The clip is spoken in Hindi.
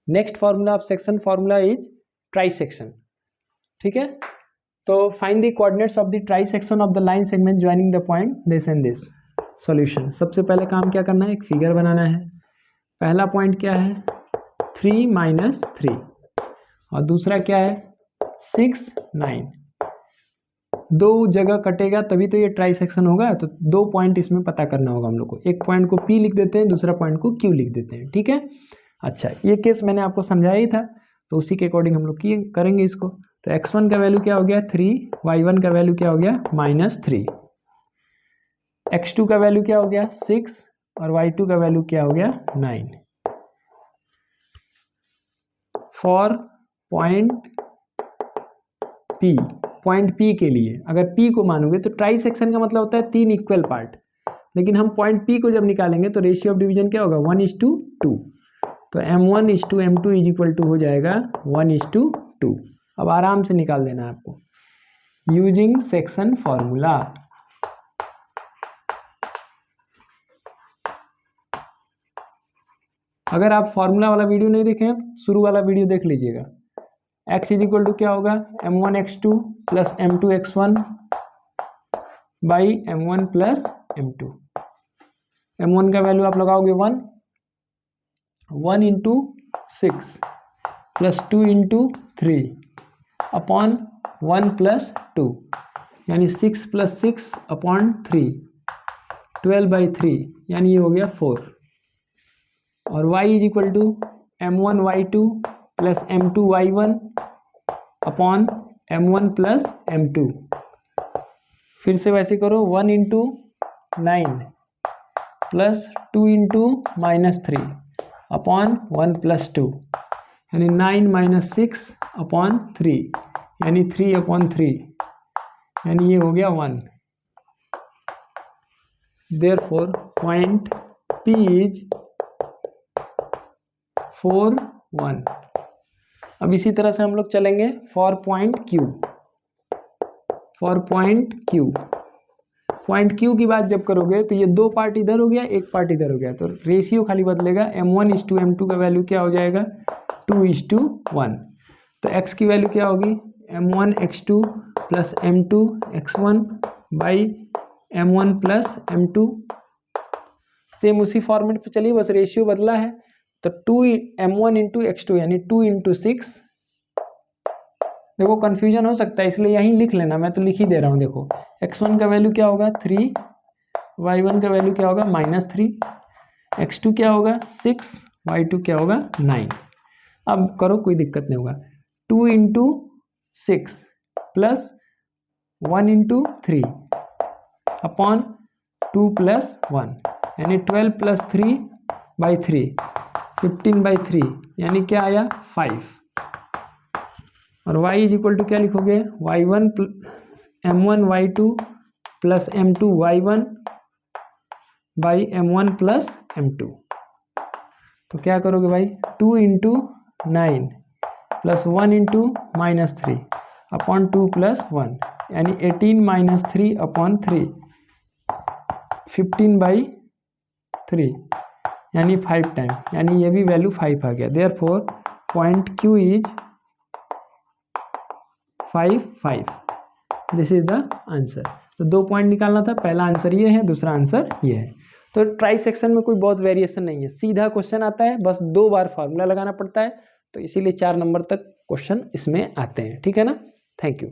Next formula of section formula is try section, ठीक है। तो find the coordinates of the try section of the line segment joining the point this and this. Solution, सबसे पहले काम क्या करना है, एक फिगर बनाना है। पहला पॉइंट क्या है 3 - 3 और दूसरा क्या है 6 9। दो जगह कटेगा तभी तो ये ट्राई सेक्शन होगा, तो 2 पॉइंट इसमें पता करना होगा हम लोग को। एक पॉइंट को P लिख देते हैं, दूसरा पॉइंट को Q लिख देते हैं, ठीक है। अच्छा, ये केस मैंने आपको समझाया ही था, तो उसी के अकॉर्डिंग हम लोग करेंगे इसको। तो x1 का वैल्यू क्या हो गया 3, y1 का वैल्यू क्या हो गया -3, x2 का वैल्यू क्या हो गया 6 और y2 का वैल्यू क्या हो गया 9। फॉर पॉइंट P के लिए अगर P को मानोगे तो ट्राई सेक्शन का मतलब होता है 3 इक्वल पार्ट, लेकिन हम पॉइंट P को जब निकालेंगे तो रेशियो ऑफ डिवीजन क्या होगा 1:2। तो m1:m2 इज इक्वल टू हो जाएगा 1:2। अब आराम से निकाल देना है आपको यूजिंग सेक्शन फॉर्मूला। अगर आप फॉर्मूला वाला वीडियो नहीं देखे हैं तो शुरू वाला वीडियो देख लीजिएगा। x इज इक्वल टू क्या होगा m1x2 plus m2x1 by m1 plus m2। m1 का वैल्यू आप लगाओगे 1 into 6 plus 2 into 3 upon 1 plus 2, यानी 6 + 6 अपॉन 3 12/3, यानी ये हो गया 4। और y is equal to m1y2 plus m2y1 upon m1 plus m2। फिर से वैसे करो 1 into 9 plus 2 into -3 upon 1 plus 2, यानी 9 - 6 अपॉन 3, यानी 3/3, यानी ये हो गया 1। Therefore point P is 4 1। अब इसी तरह से हम लोग चलेंगे for point Q। For point Q, point Q की बात जब करोगे तो ये 2 पार्ट इधर हो गया, एक पार्ट इधर हो गया, तो रेशियो खाली बदलेगा। m1:m2 का वैल्यू क्या हो जाएगा 2:1। तो x की वैल्यू क्या होगी m1x2 plus m2x1 by m1 plus m2। Same उसी फॉर्मेट पे चलिए, बस रेशियो बदला है। तो 2m1 × x2 यानी 2 × 6। देखो कंफ्यूजन हो सकता है इसलिए यहीं लिख लेना, मैं तो लिख ही दे रहा हूँ। देखो x1 का वैल्यू क्या होगा 3, y1 का वैल्यू क्या होगा -3, x2 क्या होगा 6, y2 क्या होगा 9। अब करो, कोई दिक्कत नहीं होगा। 2 × 6 प्लस 1 × 3 अपॉन 2 + 1, यानी 12 + 3/3 15/3, यानी क्या आया 5। और y इज इक्वल टू क्या लिखोगे m1y2 plus m2y1 by m1 plus m2। तो क्या करोगे भाई 2 × 9 प्लस 1 × -3 अपॉन 2 + 1, यानी 18 - 3 अपॉन 3 15/3, यानी 5 टाइम, यानी ये भी वैल्यू 5 आ गया। Therefore point Q is 5 this is the answer. तो 2 पॉइंट निकालना था, पहला आंसर ये है, दूसरा आंसर ये है। तो ट्राई सेक्शन में कोई बहुत वेरिएशन नहीं है, सीधा क्वेश्चन आता है, बस 2 बार फार्मूला लगाना पड़ता है, तो इसीलिए 4 नंबर तक क्वेश्चन इसमें आते हैं, ठीक है ना। Thank you.